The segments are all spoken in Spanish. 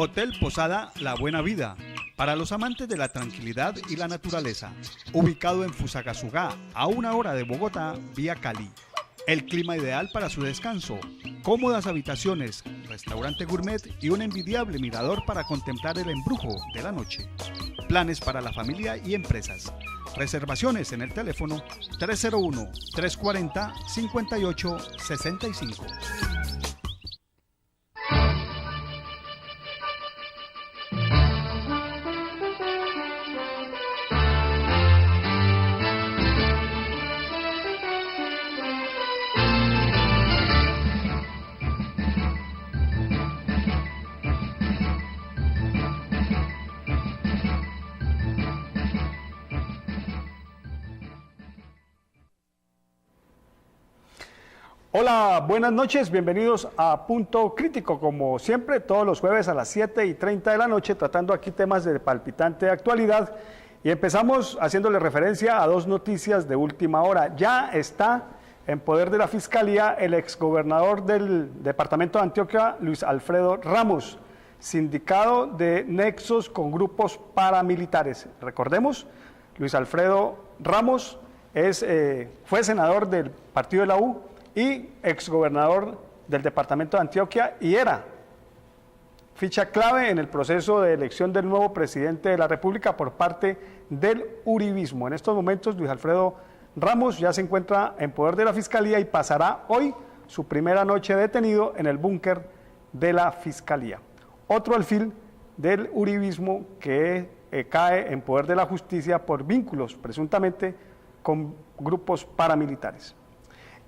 Hotel Posada La Buena Vida, para los amantes de la tranquilidad y la naturaleza. Ubicado en Fusagasugá, a 1 hora de Bogotá, vía Cali. El clima ideal para su descanso, cómodas habitaciones, restaurante gourmet y un envidiable mirador para contemplar el embrujo de la noche. Planes para la familia y empresas. Reservaciones en el teléfono 301-340-5865. Hola, buenas noches, bienvenidos a Punto Crítico, como siempre, todos los jueves a las 7:30 de la noche, tratando aquí temas de palpitante actualidad. Y empezamos haciéndole referencia a 2 noticias de última hora. Ya está en poder de la Fiscalía el exgobernador del departamento de Antioquia, Luis Alfredo Ramos, sindicado de nexos con grupos paramilitares. Recordemos, Luis Alfredo Ramos fue senador del partido de la U, y exgobernador del departamento de Antioquia, y era ficha clave en el proceso de elección del nuevo presidente de la República por parte del uribismo. En estos momentos, Luis Alfredo Ramos ya se encuentra en poder de la Fiscalía y pasará hoy su primera noche detenido en el búnker de la Fiscalía. Otro alfil del uribismo que cae en poder de la justicia por vínculos, presuntamente, con grupos paramilitares.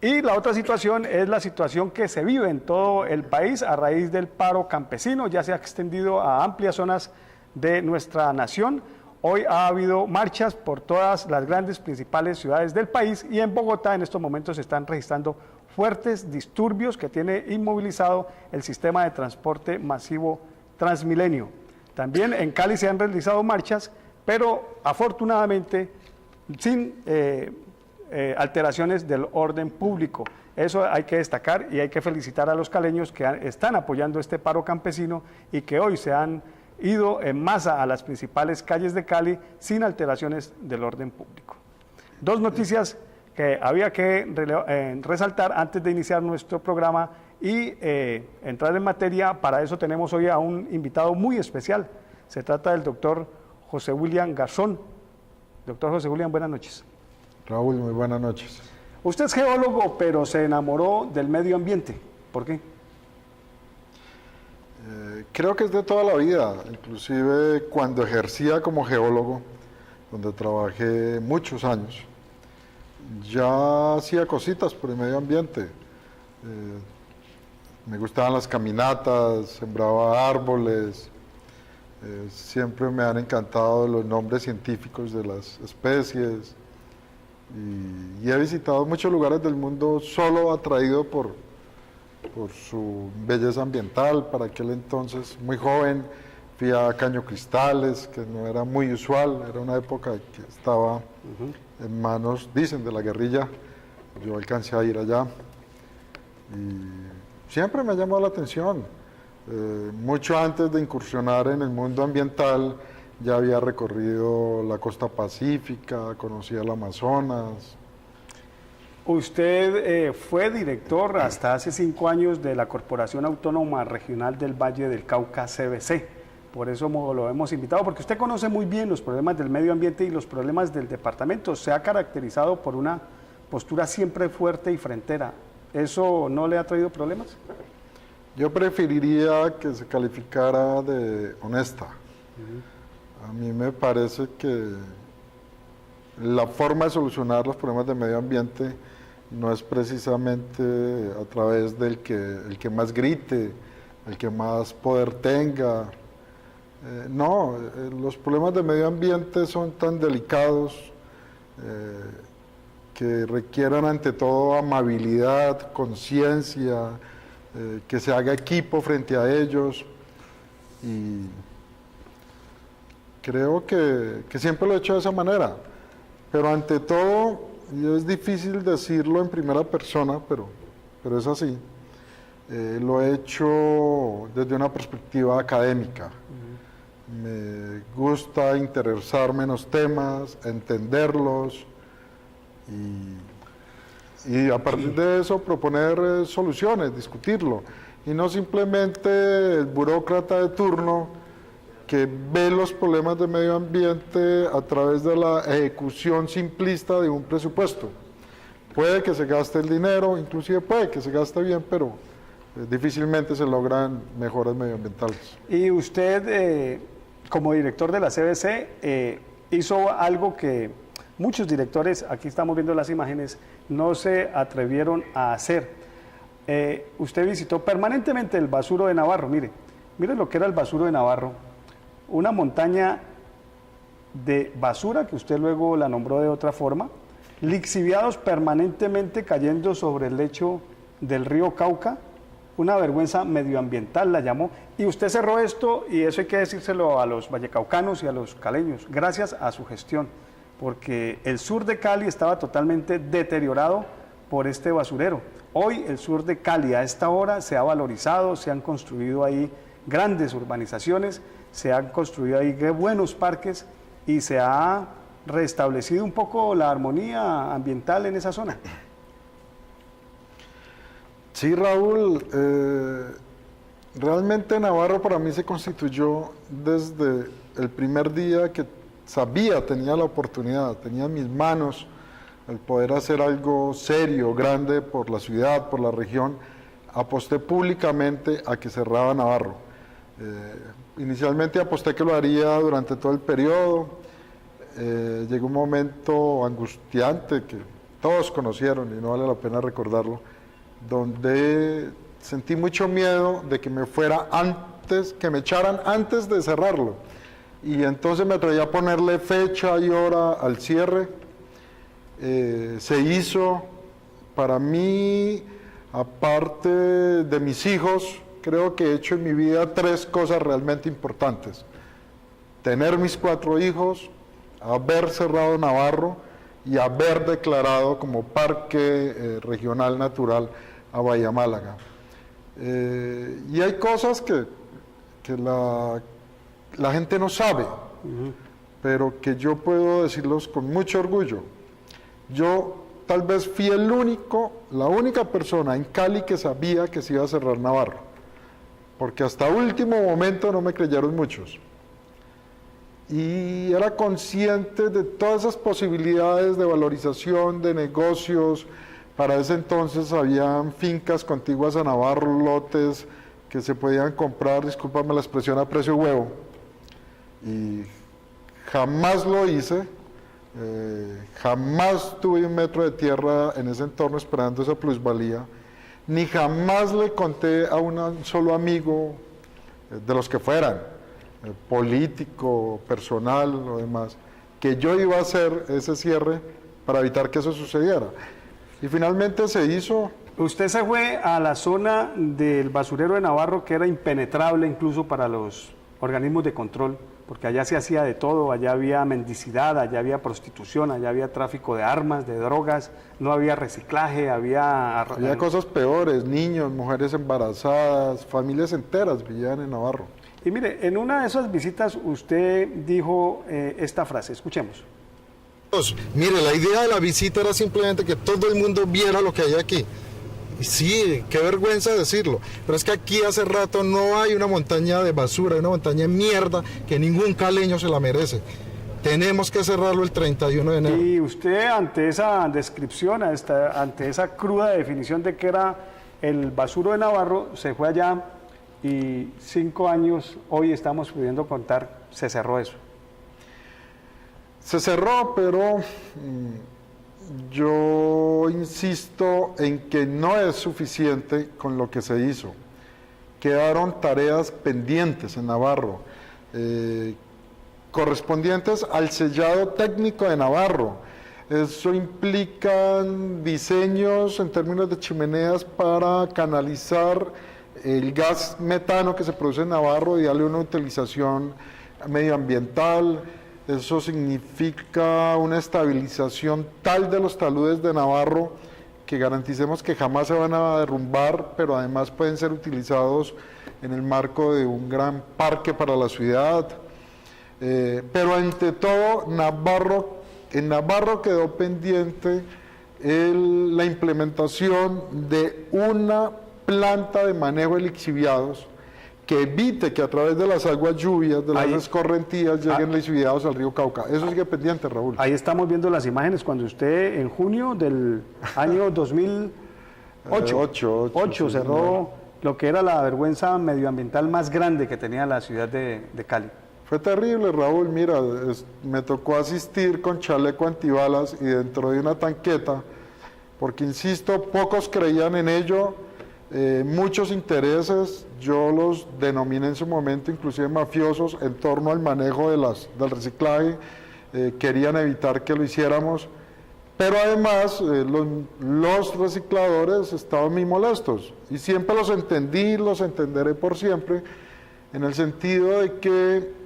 Y la otra situación es la situación que se vive en todo el país a raíz del paro campesino. Ya se ha extendido a amplias zonas de nuestra nación. Hoy ha habido marchas por todas las grandes principales ciudades del país, y en Bogotá en estos momentos se están registrando fuertes disturbios que tiene inmovilizado el sistema de transporte masivo Transmilenio. También en Cali se han realizado marchas, pero afortunadamente sin alteraciones del orden público. Eso hay que destacar, y hay que felicitar a los caleños que están apoyando este paro campesino y que hoy se han ido en masa a las principales calles de Cali sin alteraciones del orden público. 2 noticias que había que resaltar antes de iniciar nuestro programa y entrar en materia. Para eso tenemos hoy a un invitado muy especial. Se trata del doctor José William Garzón. Doctor José William, buenas noches. Raúl, muy buenas noches. Usted es geólogo, pero se enamoró del medio ambiente. ¿Por qué? Creo que es de toda la vida, inclusive cuando ejercía como geólogo, donde trabajé muchos años, ya hacía cositas por el medio ambiente. Me gustaban las caminatas, sembraba árboles, siempre me han encantado los nombres científicos de las especies. Y he visitado muchos lugares del mundo solo atraído por su belleza ambiental. Para aquel entonces, muy joven, fui a Caño Cristales, que no era muy usual, era una época que estaba en manos, dicen, de la guerrilla. Yo alcancé a ir allá y siempre me ha llamado la atención. Mucho antes de incursionar en el mundo ambiental, ya había recorrido la costa pacífica, conocía el Amazonas. Usted fue director hasta hace 5 años de la Corporación Autónoma Regional del Valle del Cauca, CVC. Por eso lo hemos invitado, porque usted conoce muy bien los problemas del medio ambiente y los problemas del departamento. Se ha caracterizado por una postura siempre fuerte y frentera. ¿Eso no le ha traído problemas? Yo preferiría que se calificara de honesta. A mí me parece que la forma de solucionar los problemas del medio ambiente no es precisamente a través del el que más grite, el que más poder tenga. No, los problemas del medio ambiente son tan delicados que requieren ante todo amabilidad, conciencia, que se haga equipo frente a ellos, y creo que siempre lo he hecho de esa manera, pero ante todo, y es difícil decirlo en primera persona, pero es así, lo he hecho desde una perspectiva académica. Me gusta interesarme en los temas, entenderlos y a partir de eso proponer soluciones, discutirlo. Y no simplemente el burócrata de turno que ve los problemas de medio ambiente a través de la ejecución simplista de un presupuesto. Puede que se gaste el dinero, inclusive puede que se gaste bien, pero difícilmente se logran mejoras medioambientales. Y usted, como director de la CBC, hizo algo que muchos directores, aquí estamos viendo las imágenes, no se atrevieron a hacer. Usted visitó permanentemente el Basuro de Navarro. Mire lo que era el Basuro de Navarro, una montaña de basura que usted luego la nombró de otra forma, lixiviados permanentemente cayendo sobre el lecho del río Cauca, una vergüenza medioambiental la llamó, y usted cerró esto, y eso hay que decírselo a los vallecaucanos y a los caleños, gracias a su gestión, porque el sur de Cali estaba totalmente deteriorado por este basurero. Hoy el sur de Cali a esta hora se ha valorizado, se han construido ahí grandes urbanizaciones, se han construido ahí buenos parques y se ha restablecido un poco la armonía ambiental en esa zona. Sí, Raúl, realmente Navarro para mí se constituyó desde el primer día que tenía la oportunidad, tenía en mis manos el poder hacer algo serio, grande por la ciudad, por la región. Aposté públicamente a que cerraba Navarro. Inicialmente aposté que lo haría durante todo el periodo. Llegó un momento angustiante que todos conocieron y no vale la pena recordarlo, donde sentí mucho miedo de que me fuera antes, que me echaran antes de cerrarlo. Y entonces me atreví a ponerle fecha y hora al cierre. Se hizo. Para mí, aparte de mis hijos, creo que he hecho en mi vida 3 cosas realmente importantes: tener mis 4 hijos, haber cerrado Navarro y haber declarado como parque regional natural a Bahía Málaga. Y hay cosas que la gente no sabe, pero que yo puedo decirlos con mucho orgullo. Yo tal vez fui la única persona en Cali que sabía que se iba a cerrar Navarro, porque hasta último momento no me creyeron muchos. Y era consciente de todas esas posibilidades de valorización, de negocios. Para ese entonces habían fincas contiguas a Navarro, lotes que se podían comprar, discúlpame la expresión, a precio huevo. Y jamás lo hice, jamás tuve 1 metro de tierra en ese entorno esperando esa plusvalía, ni jamás le conté a un solo amigo, de los que fueran, político, personal o demás, que yo iba a hacer ese cierre para evitar que eso sucediera. Y finalmente se hizo. Usted se fue a la zona del basurero de Navarro, que era impenetrable incluso para los organismos de control, porque allá se hacía de todo, allá había mendicidad, allá había prostitución, allá había tráfico de armas, de drogas, no había reciclaje, había cosas peores, niños, mujeres embarazadas, familias enteras vivían en Navarro. Y mire, en una de esas visitas usted dijo esta frase, escuchemos. Mire, la idea de la visita era simplemente que todo el mundo viera lo que hay aquí. Y sí, qué vergüenza decirlo, pero es que aquí hace rato no hay una montaña de basura, hay una montaña de mierda que ningún caleño se la merece. Tenemos que cerrarlo el 31 de enero. Y usted, ante esa descripción, ante esa cruda definición de que era el basuro de Navarro, se fue allá y 5 años, hoy estamos pudiendo contar, se cerró eso. Se cerró, pero yo insisto en que no es suficiente con lo que se hizo. Quedaron tareas pendientes en Navarro, correspondientes al sellado técnico de Navarro. Eso implica diseños en términos de chimeneas para canalizar el gas metano que se produce en Navarro y darle una utilización medioambiental. Eso significa una estabilización tal de los taludes de Navarro que garanticemos que jamás se van a derrumbar, pero además pueden ser utilizados en el marco de un gran parque para la ciudad. Pero ante todo, en Navarro quedó pendiente la implementación de una planta de manejo de lixiviados que evite que a través de las aguas lluvias, de las escorrentías, lleguen lixiviados al río Cauca. Eso sigue pendiente, Raúl. Ahí estamos viendo las imágenes cuando usted en junio del año 2008 cerró lo que era la vergüenza medioambiental más grande que tenía la ciudad de Cali. Fue terrible, Raúl. Mira, me tocó asistir con chaleco antibalas y dentro de una tanqueta, porque insisto, pocos creían en ello, muchos intereses, yo los denominé en su momento inclusive mafiosos, en torno al manejo del reciclaje, querían evitar que lo hiciéramos, pero además los recicladores estaban muy molestos, y siempre los entendí, los entenderé por siempre, en el sentido de que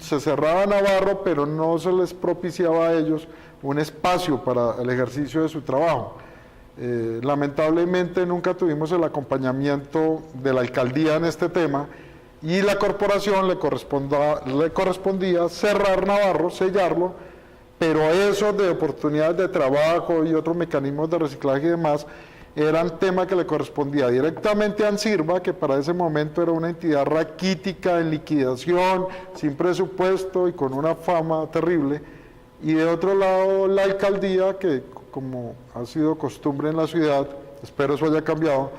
se cerraba Navarro, pero no se les propiciaba a ellos un espacio para el ejercicio de su trabajo. Lamentablemente nunca tuvimos el acompañamiento de la alcaldía en este tema, y la corporación le correspondía cerrar Navarro, sellarlo, pero eso de oportunidades de trabajo y otros mecanismos de reciclaje y demás eran tema que le correspondía directamente a Ansirva, que para ese momento era una entidad raquítica, en liquidación, sin presupuesto y con una fama terrible, y de otro lado la alcaldía, que como ha sido costumbre en la ciudad, espero eso haya cambiado,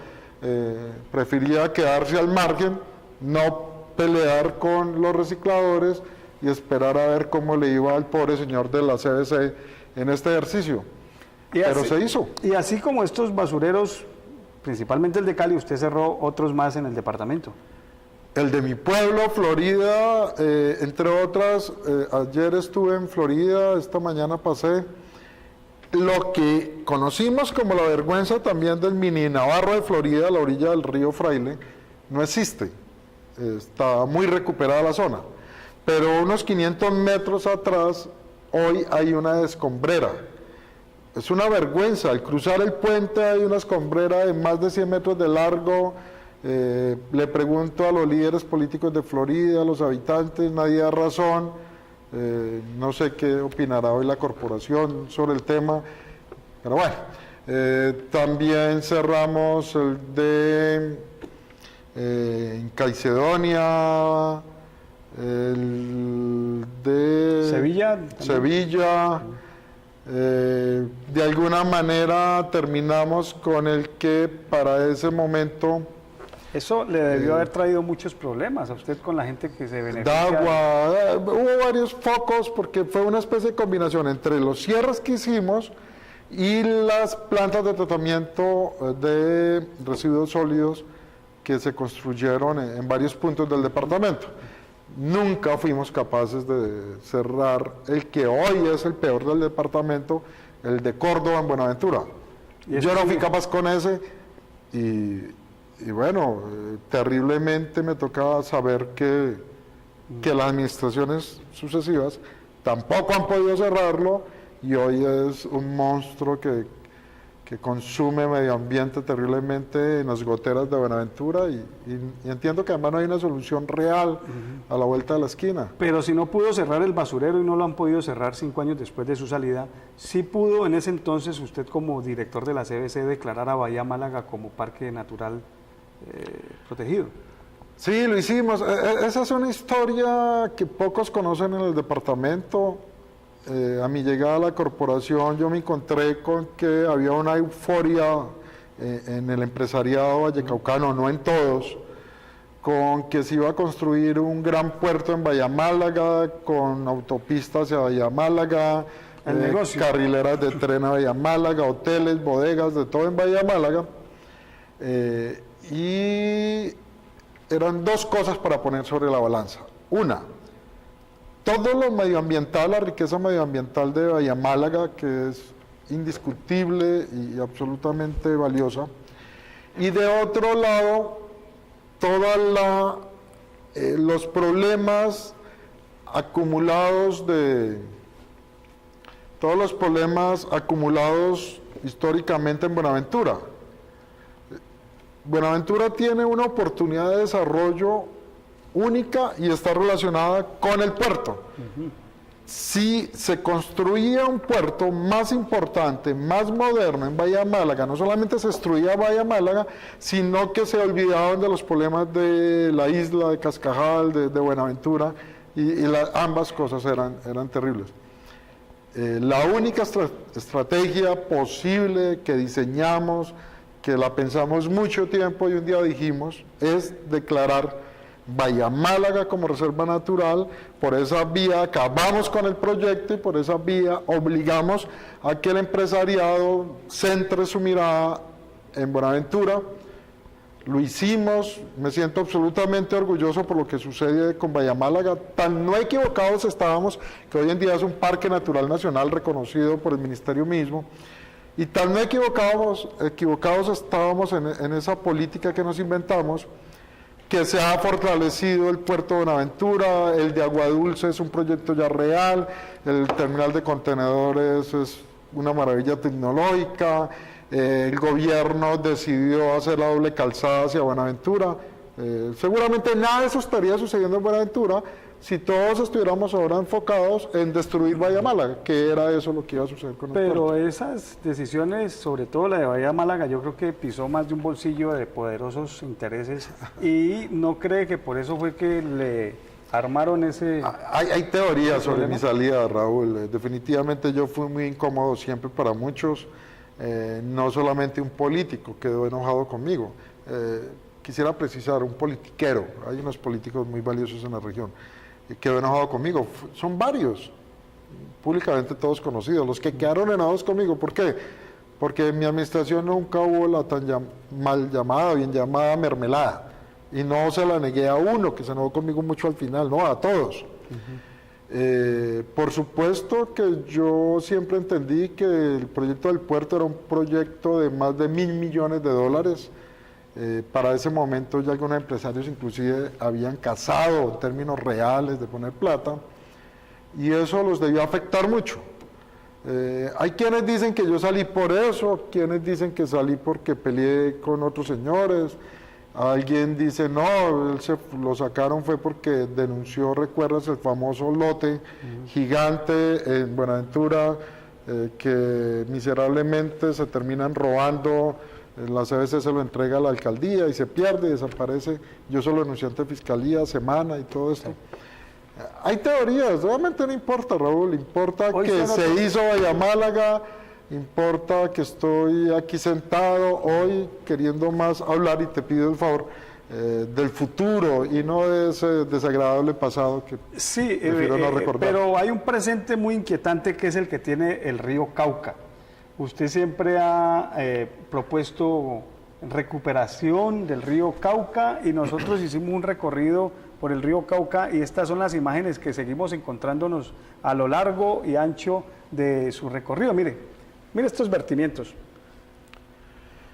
prefería quedarse al margen, no pelear con los recicladores y esperar a ver cómo le iba al pobre señor de la CBC en este ejercicio. Pero se hizo. Y así como estos basureros, principalmente el de Cali, usted cerró otros más en el departamento. El de mi pueblo, Florida, entre otras, ayer estuve en Florida, esta mañana pasé. Lo que conocimos como la vergüenza también del mini Navarro de Florida, a la orilla del río Fraile, no existe. Está muy recuperada la zona. Pero unos 500 metros atrás, hoy hay una escombrera. Es una vergüenza, al cruzar el puente hay una escombrera de más de 100 metros de largo. Le pregunto a los líderes políticos de Florida, a los habitantes, nadie da razón. No sé qué opinará hoy la corporación sobre el tema, pero bueno. También cerramos el de en Caicedonia, el de Sevilla. De alguna manera terminamos con el que para ese momento... Eso le debió haber traído muchos problemas a usted con la gente que se beneficia. Da agua, hubo varios focos porque fue una especie de combinación entre los cierres que hicimos y las plantas de tratamiento de residuos sólidos que se construyeron en varios puntos del departamento. Nunca fuimos capaces de cerrar el que hoy es el peor del departamento, el de Córdoba en Buenaventura. Yo no fui capaz con ese y bueno, terriblemente me toca saber que las administraciones sucesivas tampoco han podido cerrarlo y hoy es un monstruo que consume medio ambiente terriblemente en las goteras de Buenaventura y entiendo que además no hay una solución real a la vuelta de la esquina. Pero si no pudo cerrar el basurero y no lo han podido cerrar 5 años después de su salida, sí pudo en ese entonces usted como director de la CBC declarar a Bahía Málaga como parque natural protegido. Sí, lo hicimos. Esa es una historia que pocos conocen en el departamento. A mi llegada a la corporación yo me encontré con que había una euforia en el empresariado vallecaucano, no en todos, con que se iba a construir un gran puerto en Bahía Málaga, con autopistas hacia Bahía Málaga, carrileras de tren a Bahía Málaga, hoteles, bodegas, de todo en Bahía Málaga. Y eran dos cosas para poner sobre la balanza. Una, todo lo medioambiental, la riqueza medioambiental de Bahía Málaga, que es indiscutible y absolutamente valiosa. Y de otro lado, todos los problemas acumulados de todos los problemas acumulados históricamente en Buenaventura. Buenaventura tiene una oportunidad de desarrollo única y está relacionada con el puerto. Si se construía un puerto más importante, más moderno en Bahía Málaga, no solamente se destruía Bahía Málaga, sino que se olvidaban de los problemas de la isla, de Cascajal, de Buenaventura, ambas cosas eran terribles. La única estrategia posible que diseñamos, que la pensamos mucho tiempo y un día dijimos, es declarar Bahía Málaga como reserva natural. Por esa vía acabamos con el proyecto y por esa vía obligamos a que el empresariado centre su mirada en Buenaventura. Lo hicimos, me siento absolutamente orgulloso por lo que sucede con Bahía Málaga. Tan no equivocados estábamos que hoy en día es un parque natural nacional reconocido por el ministerio mismo. Y tan no equivocados estábamos en esa política que nos inventamos, que se ha fortalecido el puerto de Buenaventura, el de Agua Dulce es un proyecto ya real, el terminal de contenedores es una maravilla tecnológica, el gobierno decidió hacer la doble calzada hacia Buenaventura. Seguramente nada de eso estaría sucediendo en Buenaventura si todos estuviéramos ahora enfocados en destruir Bahía Málaga, que era eso lo que iba a suceder con el puerto. Pero esas decisiones, sobre todo la de Bahía Málaga, yo creo que pisó más de un bolsillo de poderosos intereses y no cree que por eso fue que le armaron ese... Hay teorías sobre mi salida, Raúl. Definitivamente yo fui muy incómodo siempre para muchos, no solamente un político quedó enojado conmigo. Quisiera precisar, un politiquero, hay unos políticos muy valiosos en la región, quedó enojado conmigo, son varios, públicamente todos conocidos, los que quedaron enojados conmigo. ¿Por qué? Porque en mi administración nunca hubo la tan mal llamada, bien llamada mermelada, y no se la negué a uno, que se enojó conmigo mucho al final, no, a todos. Por supuesto que yo siempre entendí que el proyecto del puerto era un proyecto de más de $1.000 millones. Para ese momento ya algunos empresarios inclusive habían casado en términos reales de poner plata y eso los debió afectar mucho. Hay quienes dicen que yo salí por eso, quienes dicen que salí porque peleé con otros señores, alguien dice no, lo sacaron fue porque denunció, ¿recuerdas el famoso lote gigante en Buenaventura que miserablemente se terminan robando? La CBC se lo entrega a la alcaldía y se pierde, desaparece. Yo solo denuncié ante fiscalía, semana y todo esto. Hay teorías, realmente no importa, Raúl, importa hoy que se hizo Bahía Málaga, importa que estoy aquí sentado hoy queriendo más hablar y te pido el favor del futuro y no de ese desagradable pasado que prefiero no recordar. Pero hay un presente muy inquietante que es el que tiene el río Cauca. Usted siempre ha propuesto recuperación del río Cauca y nosotros hicimos un recorrido por el río Cauca y estas son las imágenes que seguimos encontrándonos a lo largo y ancho de su recorrido. Mire estos vertimientos.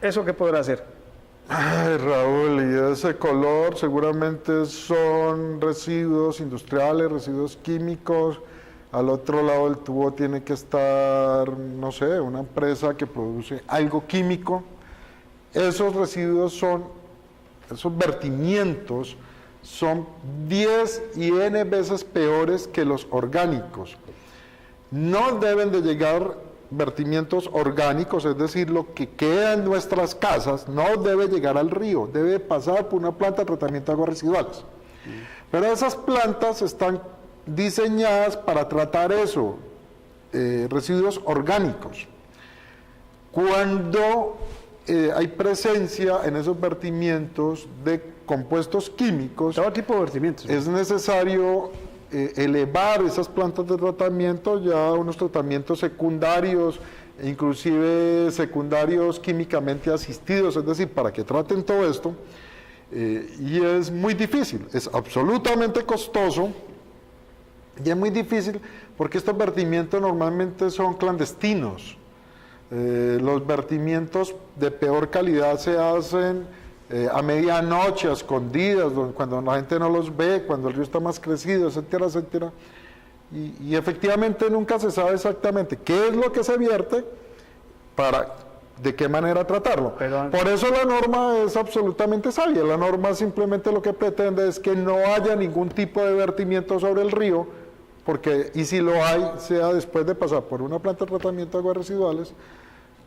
¿Eso qué podrá hacer? Ay, Raúl, y ese color seguramente son residuos industriales, residuos químicos. Al otro lado del tubo tiene que estar, no sé, una empresa que produce algo químico. Esos residuos esos vertimientos son 10 y N veces peores que los orgánicos. No deben de llegar vertimientos orgánicos, es decir, lo que queda en nuestras casas, no debe llegar al río, debe pasar por una planta de tratamiento de aguas residuales. Pero esas plantas están diseñadas para tratar eso, residuos orgánicos. Cuando hay presencia en esos vertimientos de compuestos químicos, todo tipo de vertimientos, es necesario elevar esas plantas de tratamiento ya a unos tratamientos secundarios, inclusive secundarios químicamente asistidos, es decir, para que traten todo esto, y es muy difícil, es absolutamente costoso. Y es muy difícil porque estos vertimientos normalmente son clandestinos. Los vertimientos de peor calidad se hacen a medianoche, a escondidas, cuando la gente no los ve, cuando el río está más crecido, etcétera, etcétera. y efectivamente nunca se sabe exactamente qué es lo que se vierte para de qué manera tratarlo. Por eso la norma es absolutamente sabia. La norma simplemente lo que pretende es que no haya ningún tipo de vertimiento sobre el río, porque, y si lo hay, sea después de pasar por una planta de tratamiento de aguas residuales,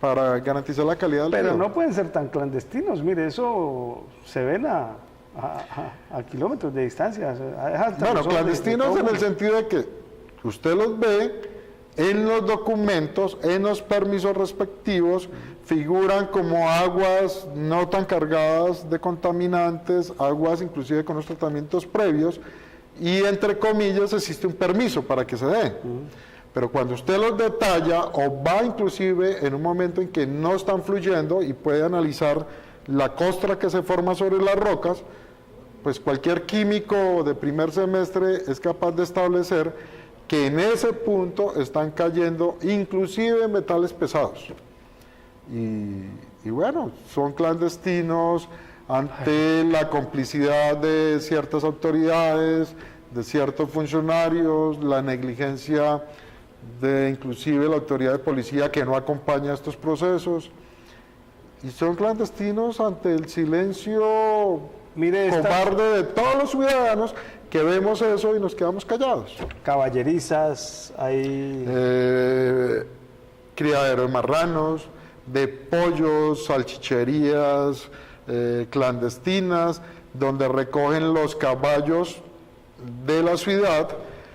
para garantizar la calidad del río. Pero no pueden ser tan clandestinos, eso se ven a kilómetros de distancia. Bueno, clandestinos en el sentido de que usted los ve en los documentos, en los permisos respectivos, figuran como aguas no tan cargadas de contaminantes, aguas inclusive con los tratamientos previos, y entre comillas existe un permiso para que se den. Pero cuando usted los detalla o va inclusive en un momento en que no están fluyendo y puede analizar la costra que se forma sobre las rocas, pues cualquier químico de primer semestre es capaz de establecer que en ese punto están cayendo inclusive metales pesados. Y bueno, son clandestinos ante la complicidad de ciertas autoridades, de ciertos funcionarios, la negligencia de inclusive la autoridad de policía que no acompaña estos procesos, y son clandestinos ante el silencio cobarde de todos los ciudadanos que vemos eso y nos quedamos callados. Caballerizas, hay... criadero de marranos, de pollos, salchicherías clandestinas, donde recogen los caballos de la ciudad,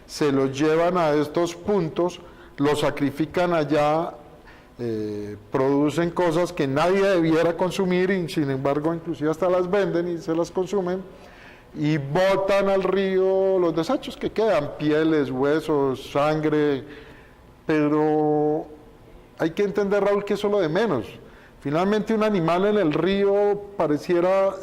se los llevan a estos puntos, los sacrifican allá, producen cosas que nadie debiera consumir y sin embargo inclusive hasta las venden y se las consumen, y botan al río los desechos que quedan, pieles, huesos, sangre, pero hay que entender, Raúl, que eso es lo de menos. Finalmente un animal en el río pareciera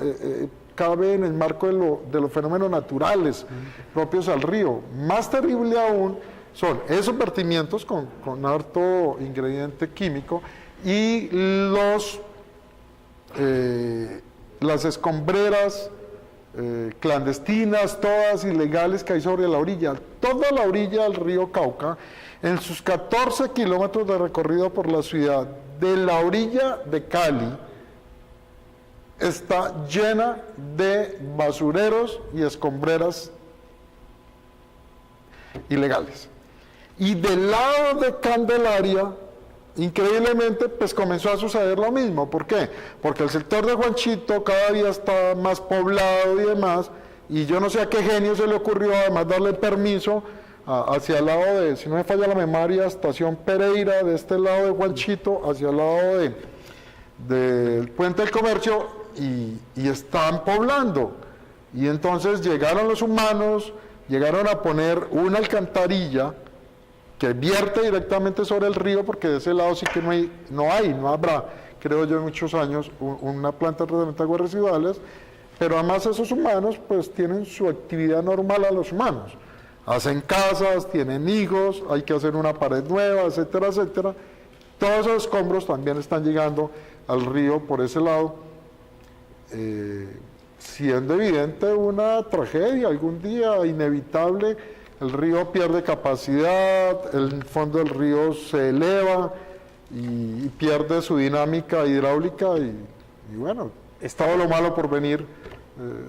cabe en el marco de los fenómenos naturales propios al río. Más terrible aún son esos vertimientos con harto ingrediente químico y las escombreras clandestinas, todas ilegales que hay sobre la orilla. Toda la orilla del río Cauca, en sus 14 kilómetros de recorrido por la ciudad, de la orilla de Cali, está llena de basureros y escombreras ilegales. Y del lado de Candelaria, increíblemente, pues comenzó a suceder lo mismo. ¿Por qué? Porque el sector de Juanchito cada día está más poblado y demás, y yo no sé a qué genio se le ocurrió además darle permiso hacia el lado de, si no me falla la memoria, Estación Pereira, de este lado de Juanchito, hacia el lado del Puente del Comercio, y están poblando. Y entonces llegaron los humanos, llegaron a poner una alcantarilla que vierte directamente sobre el río, porque de ese lado sí que no habrá, creo yo, en muchos años, una planta de tratamiento de aguas residuales, pero además esos humanos pues tienen su actividad normal a los humanos. Hacen casas, tienen hijos, hay que hacer una pared nueva, etcétera, etcétera. Todos esos escombros también están llegando al río por ese lado, siendo evidente una tragedia, algún día inevitable. El río pierde capacidad, el fondo del río se eleva y pierde su dinámica hidráulica y bueno, todo lo malo por venir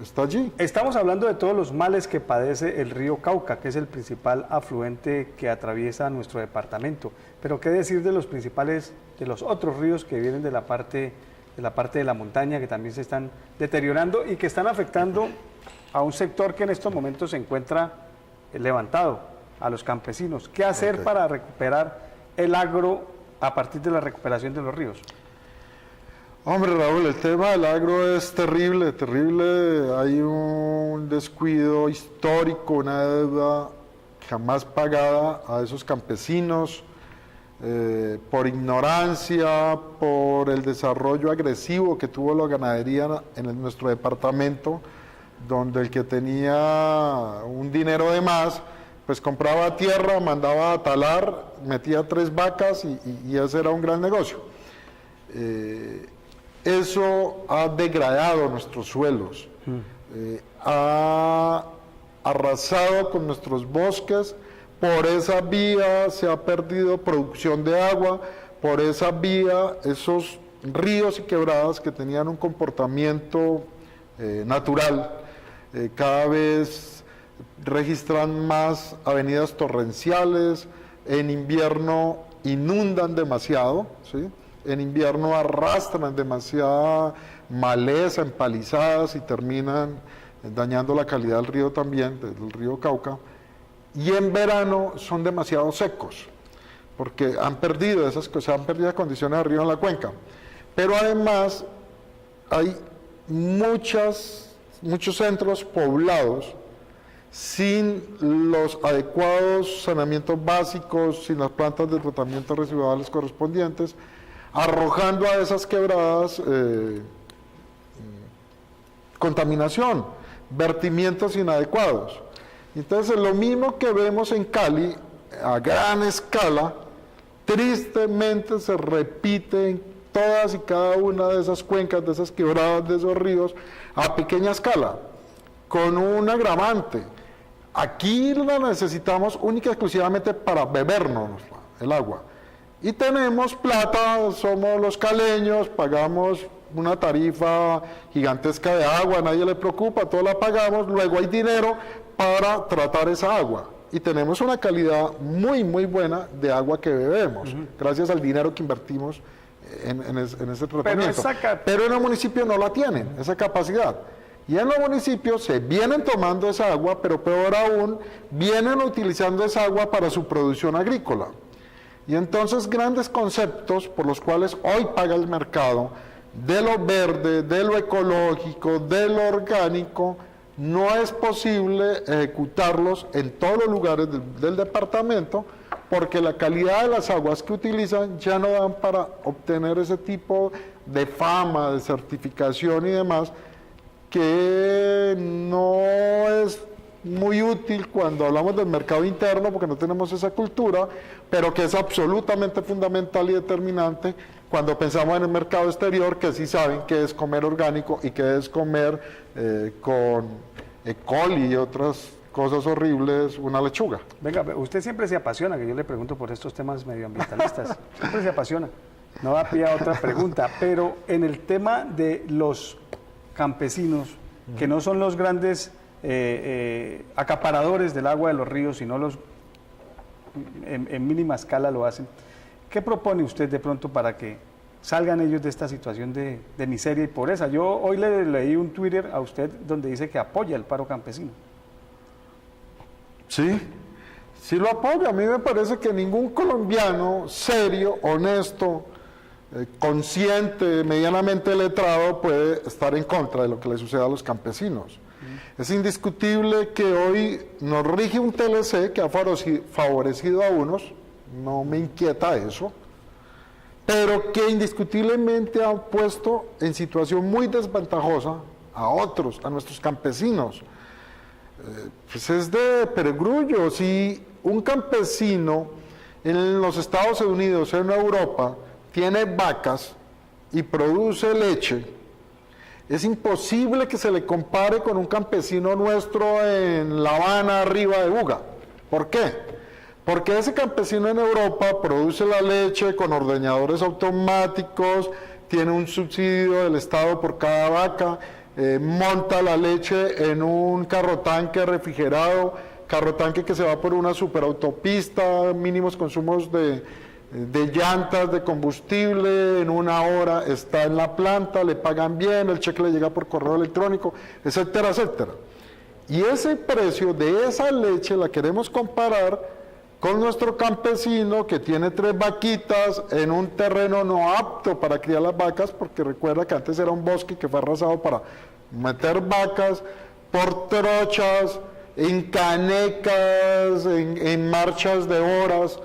está allí. Estamos hablando de todos los males que padece el río Cauca, que es el principal afluente que atraviesa nuestro departamento. Pero qué decir de los principales, de los otros ríos que vienen de la parte de la montaña, que también se están deteriorando y que están afectando a un sector que en estos momentos se encuentra levantado, a los campesinos. ¿Qué hacer para recuperar el agro a partir de la recuperación de los ríos? Hombre, Raúl, el tema del agro es terrible, terrible. Hay un descuido histórico, una deuda jamás pagada a esos campesinos por ignorancia, por el desarrollo agresivo que tuvo la ganadería en nuestro departamento, donde el que tenía un dinero de más, pues compraba tierra, mandaba a talar, metía 3 vacas y ese era un gran negocio. Eso ha degradado nuestros suelos, ha arrasado con nuestros bosques, por esa vía se ha perdido producción de agua, por esa vía esos ríos y quebradas que tenían un comportamiento natural, cada vez registran más avenidas torrenciales, en invierno inundan demasiado, ¿sí? En invierno arrastran demasiada maleza, empalizadas y terminan dañando la calidad del río también, del río Cauca, y en verano son demasiado secos, porque han perdido esas cosas, han perdido condiciones de río en la cuenca. Pero además hay muchos centros poblados sin los adecuados saneamientos básicos, sin las plantas de tratamiento residuales correspondientes, arrojando a esas quebradas contaminación, vertimientos inadecuados. Entonces, lo mismo que vemos en Cali, a gran escala, tristemente se repite en todas y cada una de esas cuencas, de esas quebradas, de esos ríos, a pequeña escala, con un agravante. Aquí la necesitamos única y exclusivamente para bebernos el agua. Y tenemos plata, somos los caleños, pagamos una tarifa gigantesca de agua, a nadie le preocupa, todo la pagamos, luego hay dinero para tratar esa agua. Y tenemos una calidad muy, muy buena de agua que bebemos, gracias al dinero que invertimos en ese tratamiento. Pero en el municipio no la tienen, esa capacidad. Y en los municipios se vienen tomando esa agua, pero peor aún, vienen utilizando esa agua para su producción agrícola. Y entonces grandes conceptos por los cuales hoy paga el mercado, de lo verde, de lo ecológico, de lo orgánico, no es posible ejecutarlos en todos los lugares del departamento, porque la calidad de las aguas que utilizan ya no dan para obtener ese tipo de fama, de certificación y demás, que no es muy útil cuando hablamos del mercado interno, porque no tenemos esa cultura, pero que es absolutamente fundamental y determinante cuando pensamos en el mercado exterior, que sí saben qué es comer orgánico y qué es comer con E. coli y otras cosas horribles, una lechuga. Venga, usted siempre se apasiona, que yo le pregunto por estos temas medioambientalistas, siempre se apasiona, no da pie a otra pregunta, pero en el tema de los campesinos, que no son los grandes acaparadores del agua de los ríos, sino los en mínima escala lo hacen, ¿qué propone usted de pronto para que salgan ellos de esta situación de miseria y pobreza? Yo hoy le leí un Twitter a usted donde dice que apoya el paro campesino. Sí, sí lo apoyo. A mí me parece que ningún colombiano serio, honesto, consciente, medianamente letrado puede estar en contra de lo que le sucede a los campesinos. Es indiscutible que hoy nos rige un TLC que ha favorecido a unos, no me inquieta eso, pero que indiscutiblemente ha puesto en situación muy desventajosa a otros, a nuestros campesinos. Pues es de perogrullo. Si un campesino en los Estados Unidos, en Europa, tiene vacas y produce leche, es imposible que se le compare con un campesino nuestro en La Habana, arriba de Buga. ¿Por qué? Porque ese campesino en Europa produce la leche con ordeñadores automáticos, tiene un subsidio del Estado por cada vaca, monta la leche en un carrotanque refrigerado, carrotanque que se va por una superautopista, mínimos consumos de llantas, de combustible, en una hora está en la planta, le pagan bien, el cheque le llega por correo electrónico, etcétera, etcétera. Y ese precio de esa leche la queremos comparar con nuestro campesino que tiene 3 vaquitas en un terreno no apto para criar las vacas, porque recuerda que antes era un bosque que fue arrasado para meter vacas, por trochas, en canecas, en marchas de horas,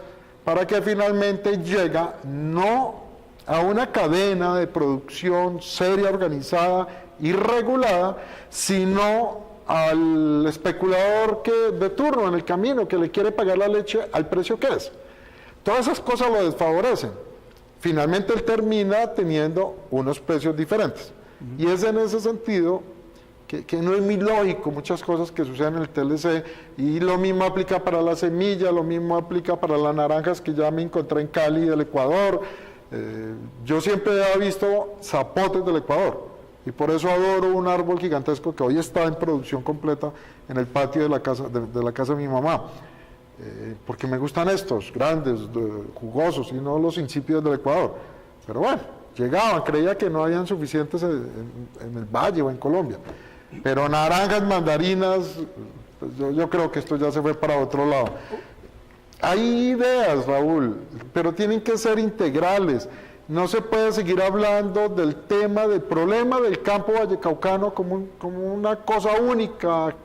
para que finalmente llega no a una cadena de producción seria, organizada y regulada, sino al especulador de turno en el camino, que le quiere pagar la leche al precio que es. Todas esas cosas lo desfavorecen. Finalmente él termina teniendo unos precios diferentes. Y es en ese sentido que no es muy lógico muchas cosas que suceden en el TLC, y lo mismo aplica para la semilla, lo mismo aplica para las naranjas que ya me encontré en Cali del Ecuador. Yo siempre he visto zapotes del Ecuador, y por eso adoro un árbol gigantesco que hoy está en producción completa en el patio de la casa de mi mamá, porque me gustan estos grandes, jugosos, y no los insípidos del Ecuador. Pero bueno, llegaban, creía que no habían suficientes en el Valle o en Colombia. Pero naranjas, mandarinas, pues yo creo que esto ya se fue para otro lado. Hay ideas, Raúl, pero tienen que ser integrales. No se puede seguir hablando del tema, del problema del campo vallecaucano como una cosa única,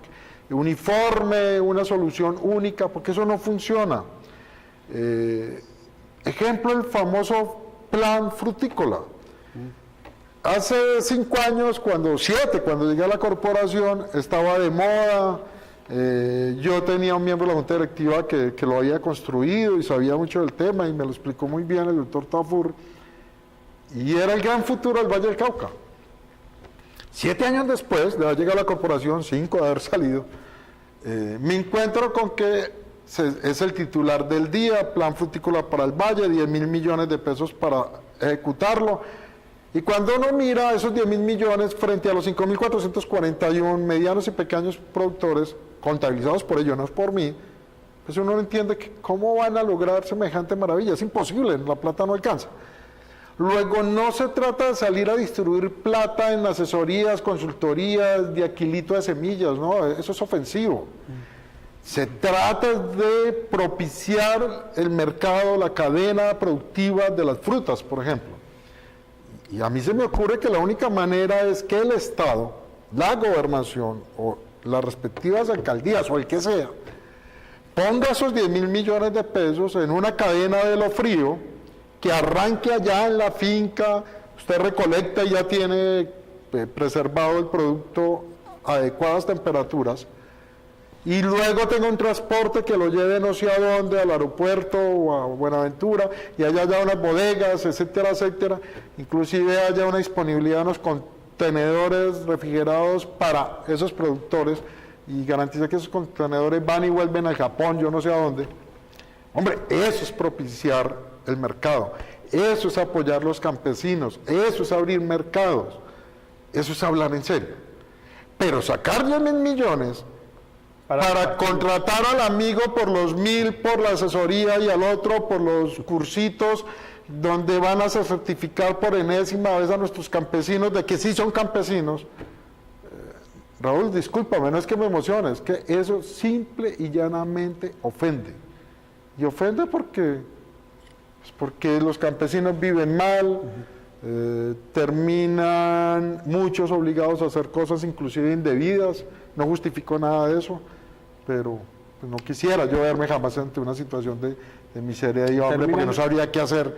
uniforme, una solución única, porque eso no funciona. Ejemplo, el famoso plan frutícola. Hace 5 años, cuando llegué a la corporación, estaba de moda. Yo tenía un miembro de la junta directiva que lo había construido y sabía mucho del tema, y me lo explicó muy bien el doctor Tafur, y era el gran futuro del Valle del Cauca. 7 años después de haber llegado a la corporación, 5 de haber salido, me encuentro con que es el titular del día, plan frutícola para el Valle, 10.000 millones de pesos para ejecutarlo. Y cuando uno mira esos 10.000 millones frente a los 5.441 medianos y pequeños productores, contabilizados por ellos, no es por mí, pues uno no entiende cómo van a lograr semejante maravilla. Es imposible, la plata no alcanza. Luego, no se trata de salir a distribuir plata en asesorías, consultorías, de aquilito de semillas, ¿no? Eso es ofensivo. Se trata de propiciar el mercado, la cadena productiva de las frutas, por ejemplo. Y a mí se me ocurre que la única manera es que el Estado, la gobernación o las respectivas alcaldías o el que sea, ponga esos 10.000 millones de pesos en una cadena de lo frío, que arranque allá en la finca, usted recolecta y ya tiene preservado el producto a adecuadas temperaturas, y luego tenga un transporte que lo lleve no sé a dónde, al aeropuerto o a Buenaventura, y haya ya unas bodegas, etcétera, etcétera, inclusive haya una disponibilidad en los contenedores refrigerados para esos productores, y garantiza que esos contenedores van y vuelven al Japón, yo no sé a dónde. Hombre, eso es propiciar el mercado, eso es apoyar a los campesinos, eso es abrir mercados, eso es hablar en serio. Pero sacar 10.000 millones para contratar al amigo por los 1.000 por la asesoría y al otro por los cursitos, donde van a certificar por enésima vez a nuestros campesinos de que sí son campesinos. Raúl, discúlpame, no es que me emocione, es que eso simple y llanamente ofende. Y ofende porque los campesinos viven mal, terminan muchos obligados a hacer cosas inclusive indebidas. No justifico nada de eso, pero pues, no quisiera yo verme jamás ante una situación de miseria y hambre, porque no sabría qué hacer.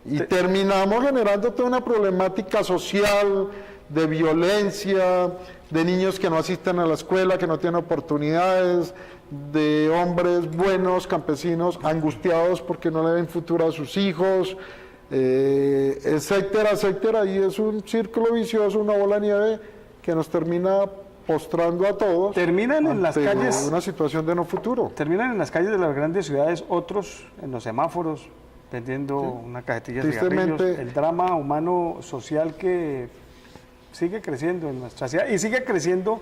Y terminamos generando toda una problemática social, de violencia, de niños que no asisten a la escuela, que no tienen oportunidades, de hombres buenos, campesinos, angustiados porque no le ven futuro a sus hijos, etcétera, etcétera. Y es un círculo vicioso, una bola de nieve que nos termina postrando a todos. Terminan en las calles, una situación de no futuro. Terminan en las calles de las grandes ciudades, otros en los semáforos, vendiendo una cajetilla de cigarrillos. El drama humano social que sigue creciendo en nuestra ciudad y sigue creciendo,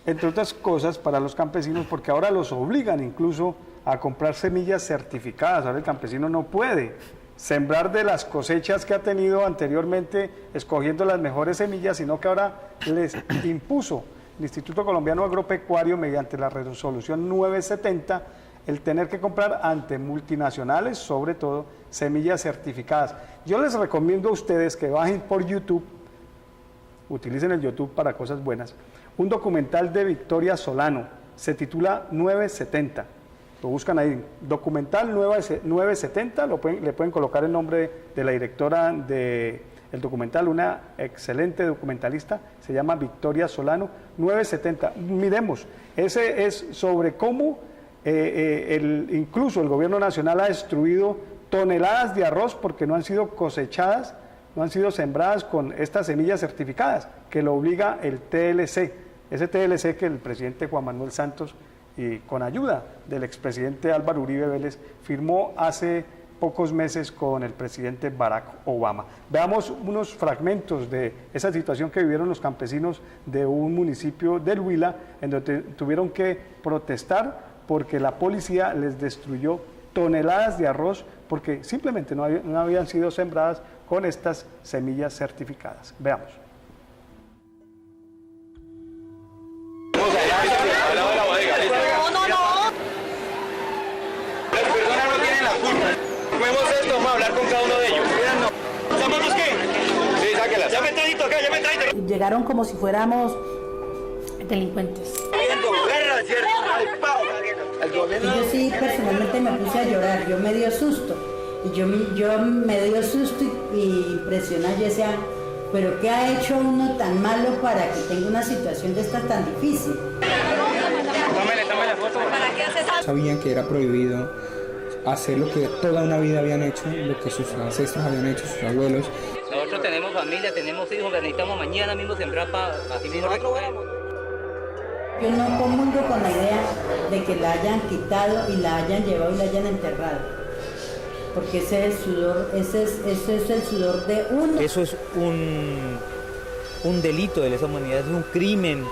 entre otras cosas, para los campesinos, porque ahora los obligan incluso a comprar semillas certificadas. Ahora el campesino no puede sembrar de las cosechas que ha tenido anteriormente, escogiendo las mejores semillas, sino que ahora les impuso el Instituto Colombiano Agropecuario, mediante la resolución 970, el tener que comprar ante multinacionales, sobre todo, semillas certificadas. Yo les recomiendo a ustedes que bajen por YouTube, utilicen el YouTube para cosas buenas, un documental de Victoria Solano, se titula 970, lo buscan ahí, documental 970, le pueden colocar el nombre de la directora del documental, una excelente documentalista, se llama Victoria Solano, 970, miremos, ese es sobre cómo incluso el gobierno nacional ha destruido toneladas de arroz porque no han sido cosechadas, no han sido sembradas con estas semillas certificadas, que lo obliga el TLC. ese TLC que el presidente Juan Manuel Santos, y con ayuda del expresidente Álvaro Uribe Vélez, firmó hace pocos meses con el presidente Barack Obama. Veamos unos fragmentos de esa situación que vivieron los campesinos de un municipio del Huila, en donde tuvieron que protestar porque la policía les destruyó toneladas de arroz porque simplemente no habían sido sembradas con estas semillas certificadas. Veamos. Vamos a hablar con cada uno de ellos. ¿Llamamos qué? Sí, sáquelas. Ya me trajiste acá, ya me trajiste. Llegaron como si fuéramos delincuentes. Y yo sí personalmente me puse a llorar, yo me dio susto. Y yo me dio susto y impresión a Yesia, pero ¿qué ha hecho uno tan malo para que tenga una situación de esta tan difícil? Tómale la foto. ¿Para qué haces eso? Sabían que era prohibido hacer lo que toda una vida habían hecho, lo que sus ancestros habían hecho, sus abuelos. Nosotros tenemos familia, tenemos hijos, que necesitamos mañana mismo sembrar para así mismo recoger. Yo no comulgo con la idea de que la hayan quitado y la hayan llevado y la hayan enterrado. Porque ese es el sudor, ese es el sudor de uno. Eso es un delito de lesa humanidad, es un crimen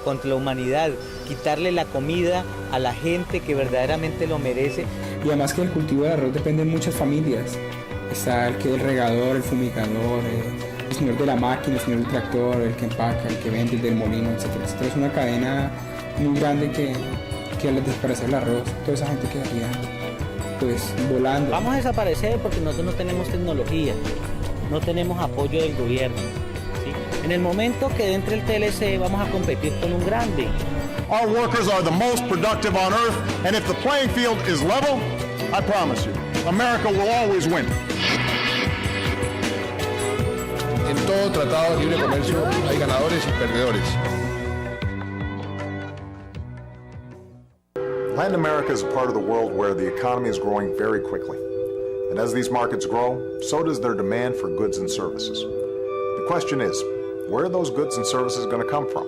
contra la humanidad, quitarle la comida a la gente que verdaderamente lo merece. Y además que el cultivo del arroz depende de muchas familias. Está el regador, el fumigador, el señor de la máquina, el señor del tractor, el que empaca, el que vende, el del molino, etcétera, etcétera. Es una cadena muy grande que al desaparecer el arroz, toda esa gente quedaría pues volando. Vamos a desaparecer porque nosotros no tenemos tecnología, no tenemos apoyo del gobierno, ¿sí? En el momento que entre el TLC vamos a competir con un grande. Our workers are the most productive on earth, and if the playing field is level, I promise you, America will always win. En todo tratado de libre comercio hay ganadores y perdedores. Latin America is a part of the world where the economy is growing very quickly. And as these markets grow, so does their demand for goods and services. The question is, where are those goods and services going to come from?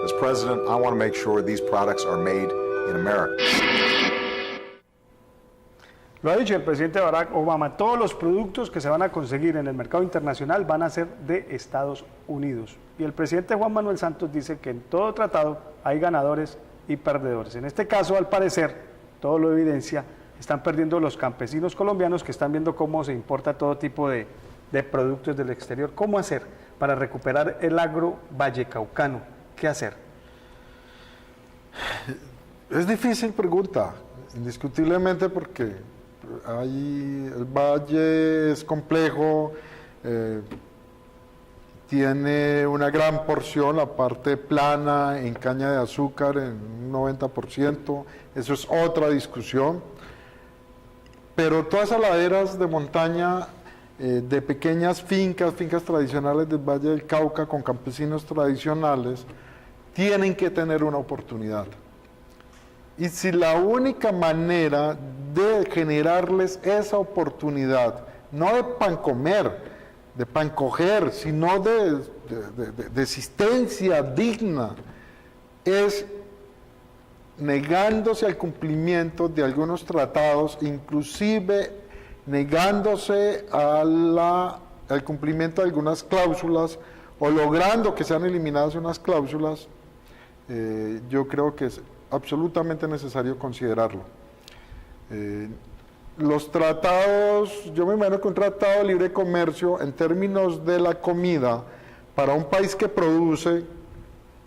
As president, I want to make sure these products are made in America. Lo ha dicho el presidente Barack Obama, todos los productos que se van a conseguir en el mercado internacional van a ser de Estados Unidos. Y el presidente Juan Manuel Santos dice que en todo tratado hay ganadores y perdedores. En este caso, al parecer, todo lo evidencia, están perdiendo los campesinos colombianos que están viendo cómo se importa todo tipo de productos del exterior. ¿Cómo hacer para recuperar el agro vallecaucano? ¿Qué hacer? Es difícil pregunta, indiscutiblemente, porque el valle es complejo, tiene una gran porción, la parte plana en caña de azúcar en un 90%, eso es otra discusión, pero todas esas laderas de montaña de pequeñas fincas tradicionales del Valle del Cauca con campesinos tradicionales, tienen que tener una oportunidad. Y si la única manera de generarles esa oportunidad, no de pan comer, de pan coger, sino de existencia digna, es negándose al cumplimiento de algunos tratados, inclusive negándose al cumplimiento de algunas cláusulas o logrando que sean eliminadas unas cláusulas, yo creo que es absolutamente necesario considerarlo. Los tratados, yo me imagino que un tratado de libre comercio en términos de la comida para un país que produce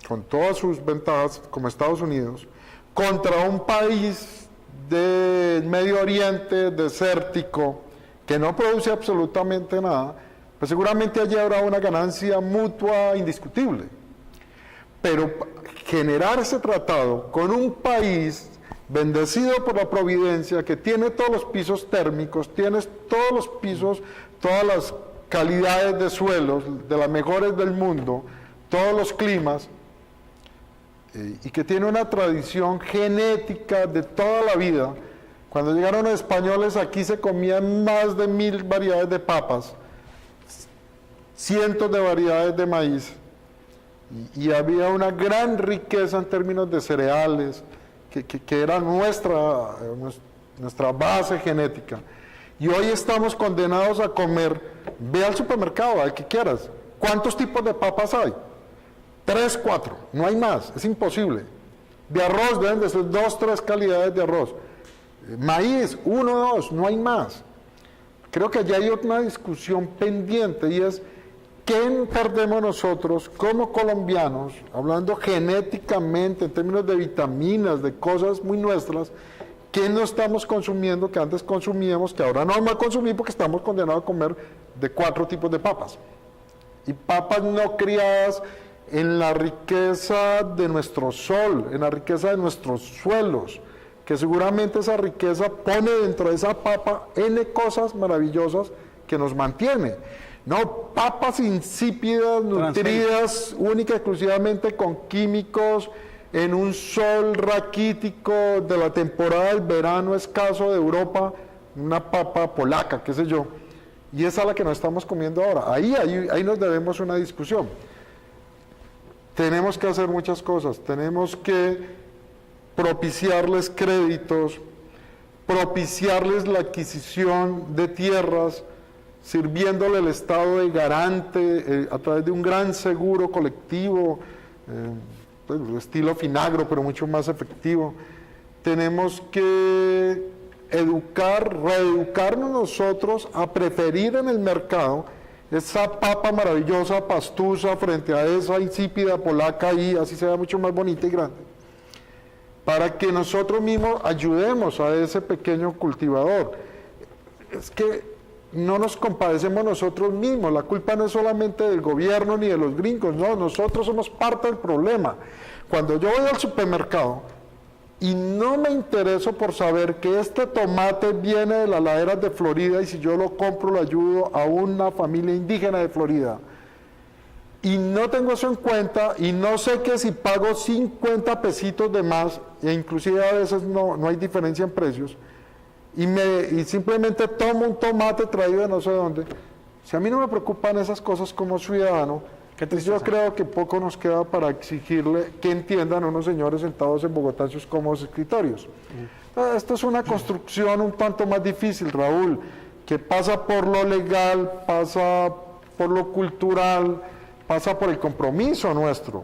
con todas sus ventajas como Estados Unidos contra un país del Medio Oriente desértico que no produce absolutamente nada, pues seguramente allí habrá una ganancia mutua indiscutible. Pero generar ese tratado con un país bendecido por la providencia, que tiene todos los pisos térmicos, tiene todos los pisos, todas las calidades de suelos, de las mejores del mundo, todos los climas, y que tiene una tradición genética de toda la vida. Cuando llegaron los españoles aquí se comían más de 1000 variedades de papas, cientos de variedades de maíz, y había una gran riqueza en términos de cereales, que era nuestra base genética. Y hoy estamos condenados a comer, ve al supermercado, al que quieras, ¿cuántos tipos de papas hay? 3, 4, no hay más, es imposible. De arroz deben de ser 2, 3 calidades de arroz. Maíz, 1, 2, no hay más. Creo que allá hay otra discusión pendiente y es ¿qué perdemos nosotros como colombianos, hablando genéticamente, en términos de vitaminas, de cosas muy nuestras, qué no estamos consumiendo que antes consumíamos, que ahora no vamos a consumir porque estamos condenados a comer de 4 tipos de papas? Y papas no criadas en la riqueza de nuestro sol, en la riqueza de nuestros suelos, que seguramente esa riqueza pone dentro de esa papa N cosas maravillosas que nos mantiene. No papas insípidas, nutridas única y exclusivamente con químicos, en un sol raquítico de la temporada del verano escaso de Europa, una papa polaca, qué sé yo, y esa es la que nos estamos comiendo ahora. Ahí nos debemos una discusión. Tenemos que hacer muchas cosas, tenemos que propiciarles créditos, propiciarles la adquisición de tierras, sirviéndole al Estado de garante a través de un gran seguro colectivo, estilo Finagro, pero mucho más efectivo. Tenemos que reeducarnos nosotros a preferir en el mercado esa papa maravillosa, pastusa, frente a esa insípida polaca ahí, así se ve mucho más bonita y grande, para que nosotros mismos ayudemos a ese pequeño cultivador. Es que no nos compadecemos nosotros mismos, la culpa no es solamente del gobierno ni de los gringos, no, nosotros somos parte del problema. Cuando yo voy al supermercado y no me intereso por saber que este tomate viene de las laderas de Florida y si yo lo compro lo ayudo a una familia indígena de Florida, y no tengo eso en cuenta y no sé que si pago 50 pesitos de más, e inclusive a veces no hay diferencia en precios, y simplemente tomo un tomate traído de no sé dónde, si a mí no me preocupan esas cosas como ciudadano, entonces yo creo que poco nos queda para exigirle que entiendan a unos señores sentados en Bogotá en sus cómodos escritorios. Esto es una construcción un tanto más difícil, Raúl, que pasa por lo legal, pasa por lo cultural, pasa por el compromiso nuestro,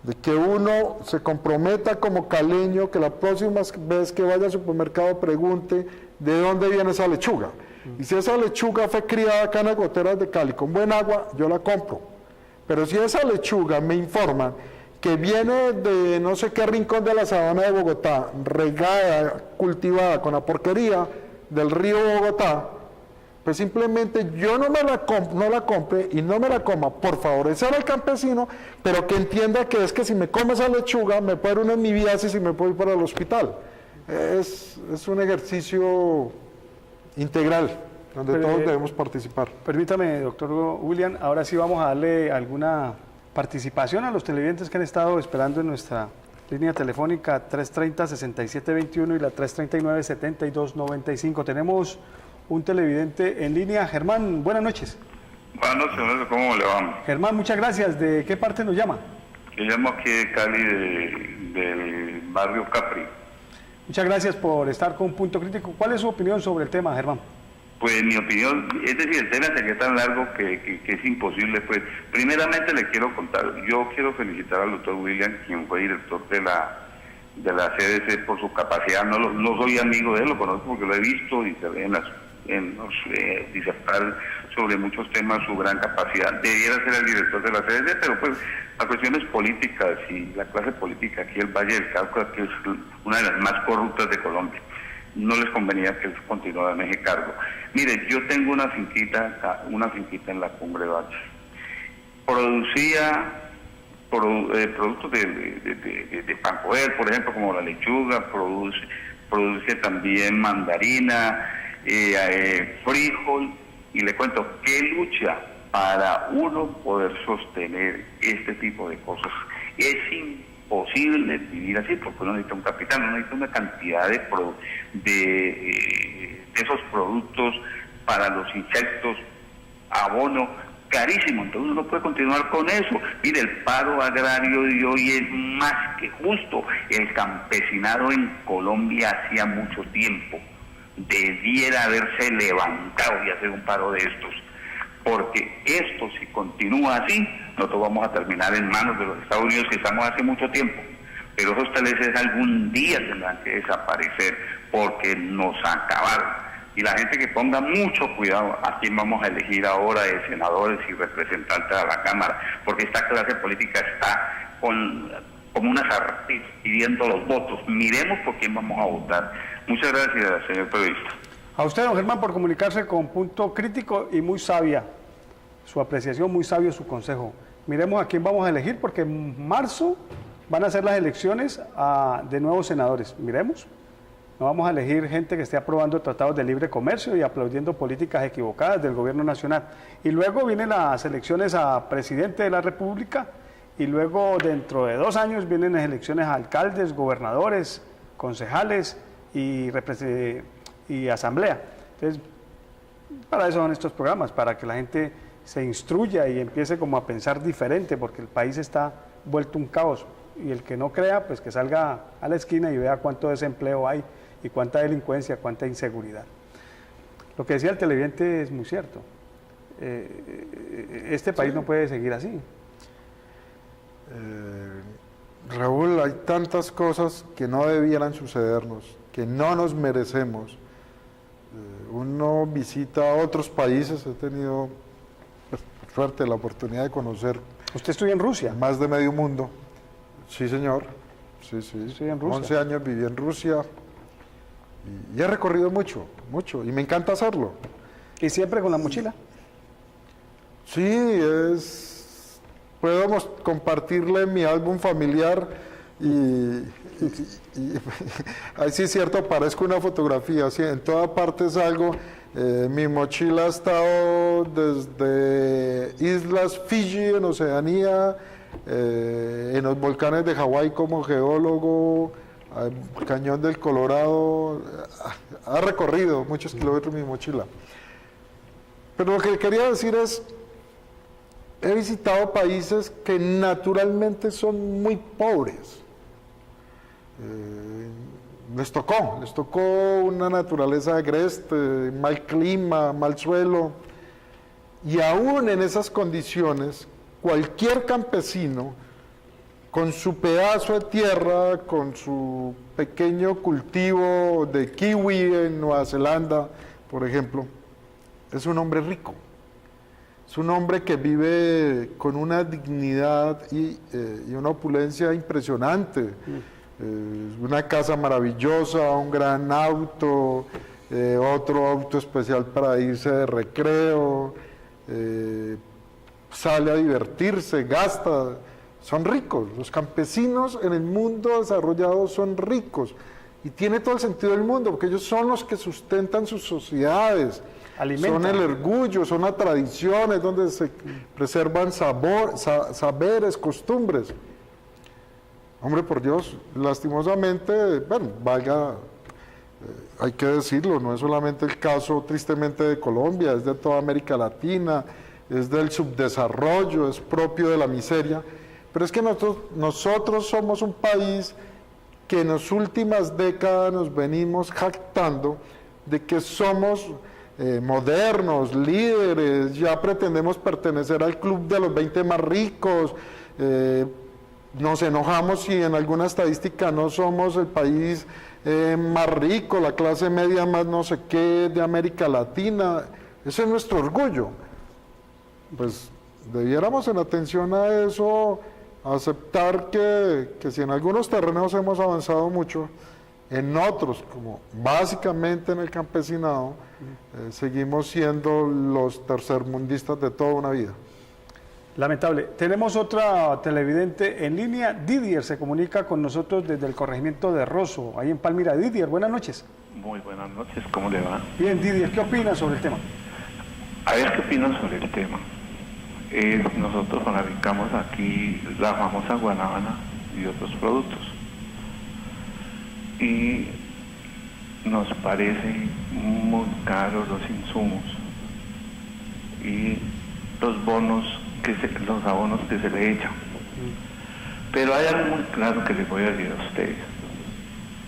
de que uno se comprometa como caleño, que la próxima vez que vaya al supermercado pregunte de dónde viene esa lechuga. Y si esa lechuga fue criada acá en las goteras de Cali con buen agua, yo la compro. Pero si esa lechuga me informan que viene de no sé qué rincón de la sabana de Bogotá, regada, cultivada con la porquería del río Bogotá, pues simplemente yo no la compre y no me la coma por favorecer al campesino, pero que entienda que es que si me como esa lechuga me puede dar una amibiasis y me puedo ir para el hospital. Es un ejercicio integral donde todos debemos participar. Permítame, doctor William, ahora sí vamos a darle alguna participación a los televidentes que han estado esperando en nuestra línea telefónica 330-6721 y la 339-7295. Tenemos un televidente en línea. Germán, buenas noches. Buenas noches, ¿cómo le va? Germán, muchas gracias. ¿De qué parte nos llama? Yo llamo aquí de Cali, del barrio Capri. Muchas gracias por estar con Punto Crítico. ¿Cuál es su opinión sobre el tema, Germán? Pues mi opinión, es decir, el tema es tan largo que es imposible. Pues primeramente le quiero contar, yo quiero felicitar al doctor William, quien fue director de la CDC, por su capacidad. No soy amigo de él, lo conozco porque lo he visto y se ve disertar sobre muchos temas, su gran capacidad. Debiera ser el director de la CDC, pero pues a cuestiones políticas y la clase política aquí el Valle del Cauca, que es una de las más corruptas de Colombia, no les convenía que él continuara en ese cargo. Mire, yo tengo una finquita en la Cumbre Valle. Producía productos de Pancoel, por ejemplo, como la lechuga, produce también mandarina, frijol, y le cuento, ¿qué lucha para uno poder sostener este tipo de cosas? Es imposible vivir así, porque uno necesita un capital, uno necesita una cantidad de esos productos para los insectos, abono, carísimo, entonces uno no puede continuar con eso. Mire, el paro agrario de hoy es más que justo. El campesinado en Colombia hacía mucho tiempo debiera haberse levantado y hacer un paro de estos, porque esto, si continúa así, nosotros vamos a terminar en manos de los Estados Unidos, que estamos hace mucho tiempo, pero esos TLCs algún día tendrán que desaparecer porque nos acabaron. Y la gente que ponga mucho cuidado a quién vamos a elegir ahora de senadores y representantes a la Cámara, porque esta clase política está como una sartén pidiendo los votos. Miremos por quién vamos a votar. Muchas gracias, señor periodista. A usted, don Germán, por comunicarse con Punto Crítico, y muy sabia su apreciación, muy sabio su consejo. Miremos a quién vamos a elegir, porque en marzo van a ser las elecciones de nuevos senadores. Miremos. No vamos a elegir gente que esté aprobando tratados de libre comercio y aplaudiendo políticas equivocadas del gobierno nacional. Y luego vienen las elecciones a presidente de la República, y luego dentro de 2 años vienen las elecciones a alcaldes, gobernadores, concejales y asamblea. Entonces, para eso son estos programas, para que la gente se instruya y empiece como a pensar diferente, porque el país está vuelto un caos. Y el que no crea, pues que salga a la esquina y vea cuánto desempleo hay y cuánta delincuencia, cuánta inseguridad. Lo que decía el televidente es muy cierto. Este país no puede seguir así. Raúl, hay tantas cosas que no debieran sucedernos, que no nos merecemos. Uno visita otros países, he tenido, por suerte, la oportunidad de conocer. ¿Usted estudia en Rusia? Más de medio mundo. Sí, señor. Sí. Estudia en Rusia. 11 años viví en Rusia y he recorrido mucho, y me encanta hacerlo. ¿Y siempre con la mochila? Sí, puedo compartirle mi álbum familiar y ahí sí es cierto, parezco una fotografía, ¿sí? En toda parte salgo. Mi mochila ha estado desde Islas Fiji en Oceanía, en los volcanes de Hawái como geólogo, el Cañón del Colorado. Ha recorrido muchos kilómetros mi mochila. Pero lo que quería decir es, he visitado países que naturalmente son muy pobres. Les tocó una naturaleza agreste, mal clima, mal suelo, y aún en esas condiciones, cualquier campesino, con su pedazo de tierra, con su pequeño cultivo de kiwi en Nueva Zelanda, por ejemplo, es un hombre rico. Es un hombre que vive con una dignidad y una opulencia impresionante. Una casa maravillosa, un gran auto, otro auto especial para irse de recreo, sale a divertirse, gasta, son ricos. Los campesinos en el mundo desarrollado son ricos y tiene todo el sentido del mundo, porque ellos son los que sustentan sus sociedades. Alimentan. Son el orgullo, son la tradición, es donde se preservan saberes, costumbres. Hombre, por Dios, lastimosamente, bueno, hay que decirlo, no es solamente el caso tristemente de Colombia, es de toda América Latina, es del subdesarrollo, es propio de la miseria, pero es que nosotros somos un país que en las últimas décadas nos venimos jactando de que somos modernos, líderes, ya pretendemos pertenecer al club de los 20 más ricos, nos enojamos si en alguna estadística no somos el país más rico, la clase media más no sé qué de América Latina. Ese es nuestro orgullo. Pues debiéramos, en atención a eso, aceptar que si en algunos terrenos hemos avanzado mucho, en otros, como básicamente en el campesinado, seguimos siendo los tercermundistas de toda una vida. Lamentable. Tenemos otra televidente en línea. Didier se comunica con nosotros desde el corregimiento de Rosso, ahí en Palmira. Didier, buenas noches. Muy buenas noches, ¿cómo le va? Bien, Didier, ¿qué opinas sobre el tema? A ver, ¿qué opinas sobre el tema? Nosotros fabricamos aquí la famosa guanábana y otros productos. Y nos parecen muy caros los insumos. Y los abonos que se le echan. Pero hay algo muy claro que les voy a decir a ustedes.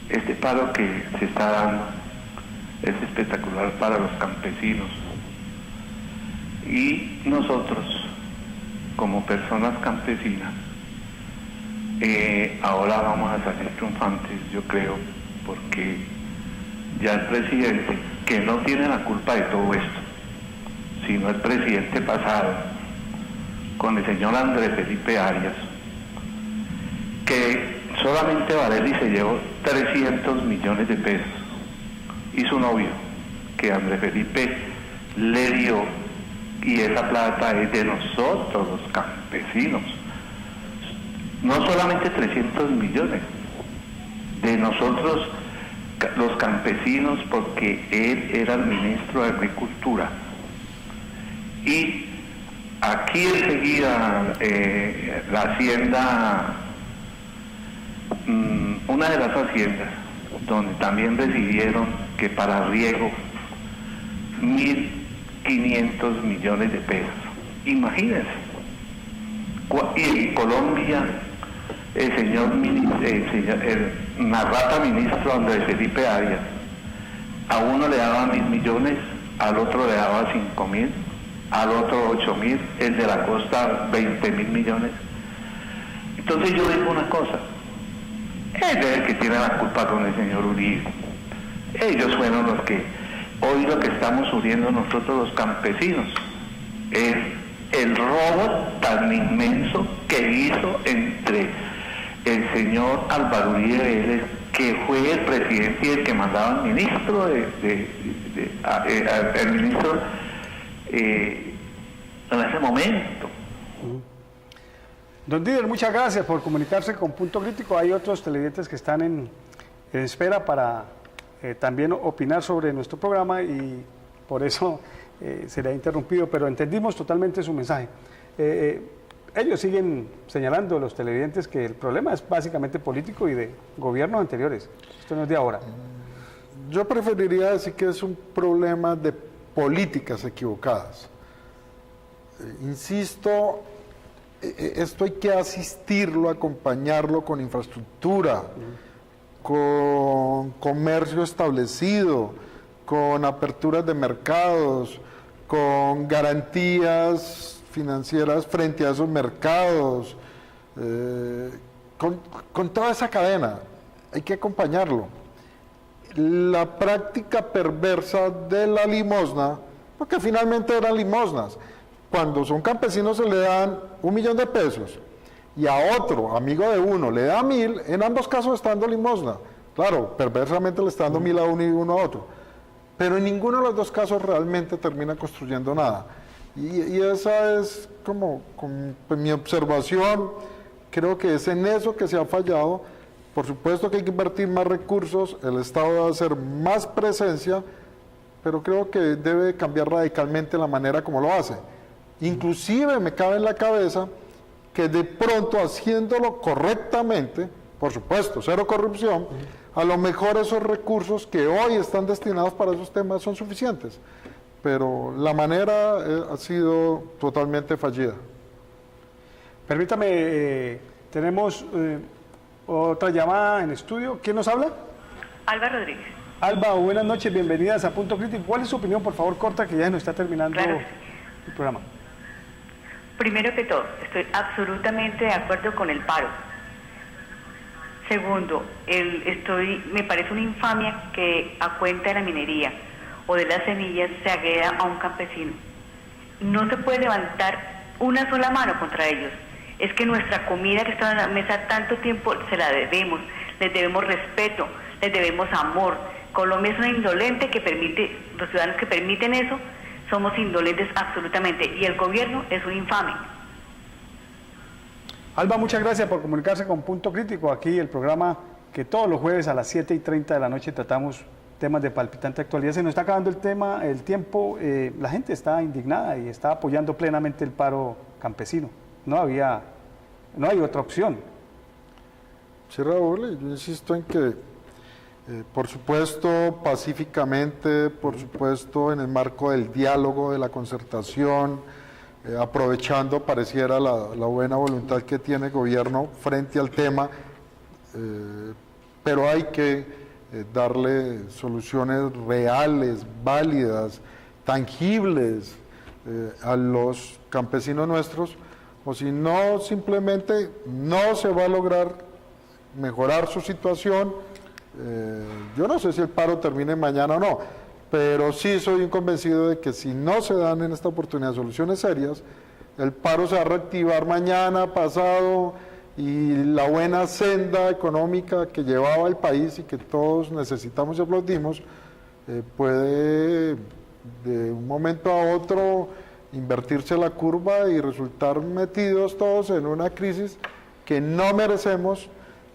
Este paro que se está dando es espectacular para los campesinos. Y nosotros, como personas campesinas, ahora vamos a salir triunfantes, yo creo, porque ya el presidente, que no tiene la culpa de todo esto, sino el presidente pasado, con el señor Andrés Felipe Arias, que solamente Varelli se llevó 300 millones de pesos, y su novio, que Andrés Felipe le dio, y esa plata es de nosotros los campesinos. No solamente 300 millones, de nosotros los campesinos, porque él era el ministro de Agricultura. Y aquí enseguida la hacienda, una de las haciendas, donde también recibieron que para riego 1.500 millones de pesos. Imagínense. Y en Colombia, el narrata ministro Andrés Felipe Arias, a uno le daba 1.000 millones, al otro le daba 5.000, al otro 8.000, el de la costa 20.000 millones. Entonces yo digo una cosa, él es el que tiene la culpa con el señor Uribe. Ellos fueron los que, hoy lo que estamos sufriendo nosotros los campesinos es el robo tan inmenso que hizo entre el señor Álvaro Uribe Vélez, que fue el presidente y el que mandaba al ministro el ministro en ese momento. Don Dider, muchas gracias por comunicarse con Punto Crítico. Hay otros televidentes que están en espera para también opinar sobre nuestro programa y por eso se le ha interrumpido, pero entendimos totalmente su mensaje. Ellos siguen señalando, los televidentes, que el problema es básicamente político y de gobiernos anteriores. Esto no es de ahora. Yo preferiría decir que es un problema de políticas equivocadas. Insisto, esto hay que asistirlo, acompañarlo con infraestructura, con comercio establecido, con aperturas de mercados, con garantías financieras frente a esos mercados, con toda esa cadena, hay que acompañarlo. La práctica perversa de la limosna, porque finalmente eran limosnas, cuando son campesinos se le dan 1.000.000 de pesos y a otro, amigo de uno, le da 1.000, en ambos casos está dando limosna. Claro, perversamente le está dando 1.000 a uno y uno a otro, pero en ninguno de los dos casos realmente termina construyendo nada. Y esa es como mi observación. Creo que es en eso que se ha fallado. Por supuesto que hay que invertir más recursos, el Estado debe hacer más presencia, pero creo que debe cambiar radicalmente la manera como lo hace. Inclusive me cabe en la cabeza que de pronto, haciéndolo correctamente, por supuesto, cero corrupción, a lo mejor esos recursos que hoy están destinados para esos temas son suficientes, pero la manera ha sido totalmente fallida. Permítame, tenemos otra llamada en estudio. ¿Quién nos habla? Alba Rodríguez. Alba, buenas noches, bienvenidas a Punto Crítico. ¿Cuál es su opinión, por favor, corta, que ya nos está terminando el programa? Primero que todo, estoy absolutamente de acuerdo con el paro. Segundo, me parece una infamia que a cuenta de la minería o de las semillas se agreda a un campesino. No se puede levantar una sola mano contra ellos. Es que nuestra comida que está en la mesa tanto tiempo se la debemos, les debemos respeto, les debemos amor. Colombia es una indolente que permite, los ciudadanos que permiten eso, somos indolentes absolutamente, y el gobierno es un infame. Alba, muchas gracias por comunicarse con Punto Crítico, aquí el programa que todos los jueves a las 7:30 de la noche tratamos temas de palpitante actualidad. Se nos está acabando el tiempo, la gente está indignada y está apoyando plenamente el paro campesino. No hay otra opción. Sí, Raúl, yo insisto en que, por supuesto, pacíficamente, por supuesto, en el marco del diálogo, de la concertación, aprovechando, pareciera, la buena voluntad que tiene el gobierno frente al tema, pero hay que darle soluciones reales, válidas, tangibles a los campesinos nuestros, o si no, simplemente no se va a lograr mejorar su situación. Yo no sé si el paro termine mañana o no, pero sí soy un convencido de que si no se dan en esta oportunidad soluciones serias, el paro se va a reactivar mañana, pasado, y la buena senda económica que llevaba el país y que todos necesitamos y aplaudimos, puede de un momento a otro invertirse la curva y resultar metidos todos en una crisis que no merecemos,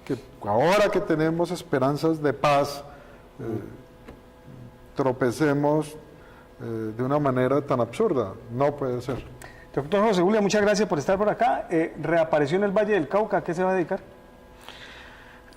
que ahora que tenemos esperanzas de paz, tropecemos de una manera tan absurda. No puede ser. Doctor José Julián, muchas gracias por estar por acá. Reapareció en el Valle del Cauca, ¿a qué se va a dedicar?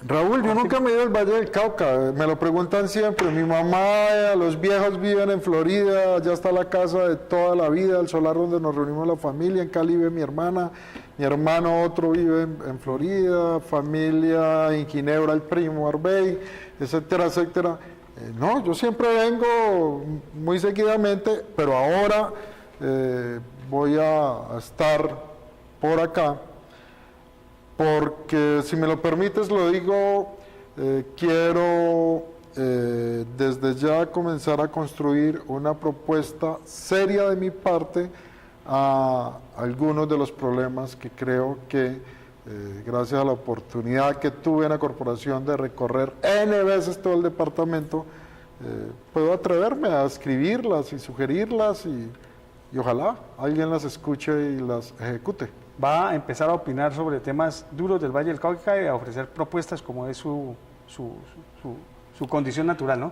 Raúl, yo nunca me he ido al Valle del Cauca, me lo preguntan siempre. Mi mamá, los viejos viven en Florida, allá está la casa de toda la vida, el solar donde nos reunimos la familia. En Cali vive mi hermana, mi hermano otro vive en Florida, familia en Ginebra, el primo Arbey, etcétera, etcétera. No, yo siempre vengo muy seguidamente, pero ahora voy a estar por acá, porque si me lo permites lo digo, quiero desde ya comenzar a construir una propuesta seria de mi parte a algunos de los problemas que creo que gracias a la oportunidad que tuve en la corporación de recorrer N veces todo el departamento, puedo atreverme a escribirlas y sugerirlas y ojalá alguien las escuche y las ejecute. Va a empezar a opinar sobre temas duros del Valle del Cauca y a ofrecer propuestas como es su condición natural, ¿no?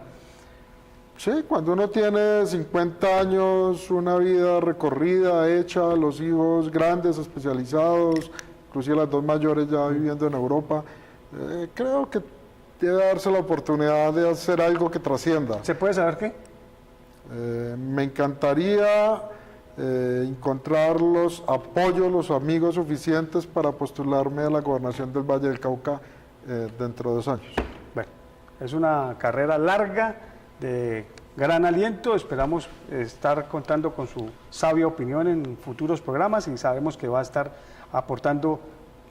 Sí, cuando uno tiene 50 años, una vida recorrida, hecha, los hijos grandes, especializados, inclusive las dos mayores ya viviendo en Europa, creo que debe darse la oportunidad de hacer algo que trascienda. ¿Se puede saber qué? Me encantaría encontrar los apoyos, los amigos suficientes para postularme a la gobernación del Valle del Cauca dentro de 2 años. Bueno, es una carrera larga, de gran aliento, esperamos estar contando con su sabia opinión en futuros programas y sabemos que va a estar aportando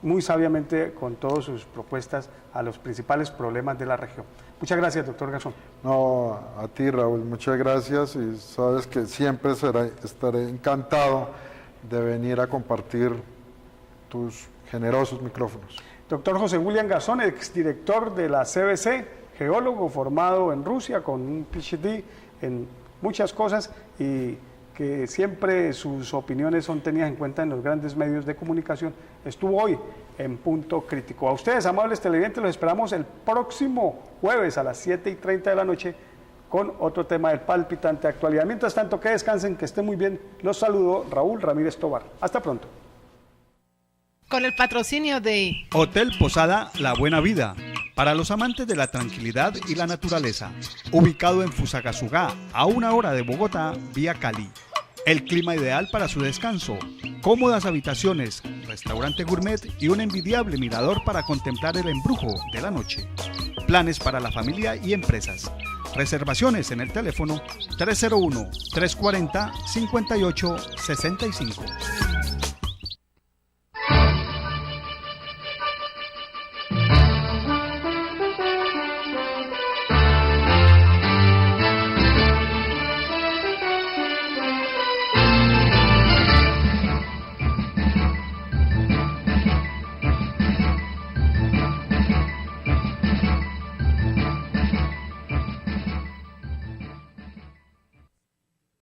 muy sabiamente con todas sus propuestas a los principales problemas de la región. Muchas gracias, doctor Garzón. No, a ti, Raúl, muchas gracias y sabes que siempre estaré encantado de venir a compartir tus generosos micrófonos. Doctor José Julián Garzón, exdirector de la CBC, geólogo formado en Rusia con un PhD en muchas cosas y que siempre sus opiniones son tenidas en cuenta en los grandes medios de comunicación, estuvo hoy en Punto Crítico. A ustedes, amables televidentes, los esperamos el próximo jueves a las 7:30 de la noche con otro tema de palpitante actualidad. Mientras tanto, que descansen, que estén muy bien. Los saludo, Raúl Ramírez Tobar. Hasta pronto. Con el patrocinio de Hotel Posada La Buena Vida, para los amantes de la tranquilidad y la naturaleza, ubicado en Fusagasugá, a 1 hora de Bogotá, vía Cali. El clima ideal para su descanso, cómodas habitaciones, restaurante gourmet y un envidiable mirador para contemplar el embrujo de la noche. Planes para la familia y empresas. Reservaciones en el teléfono 301-340-5865.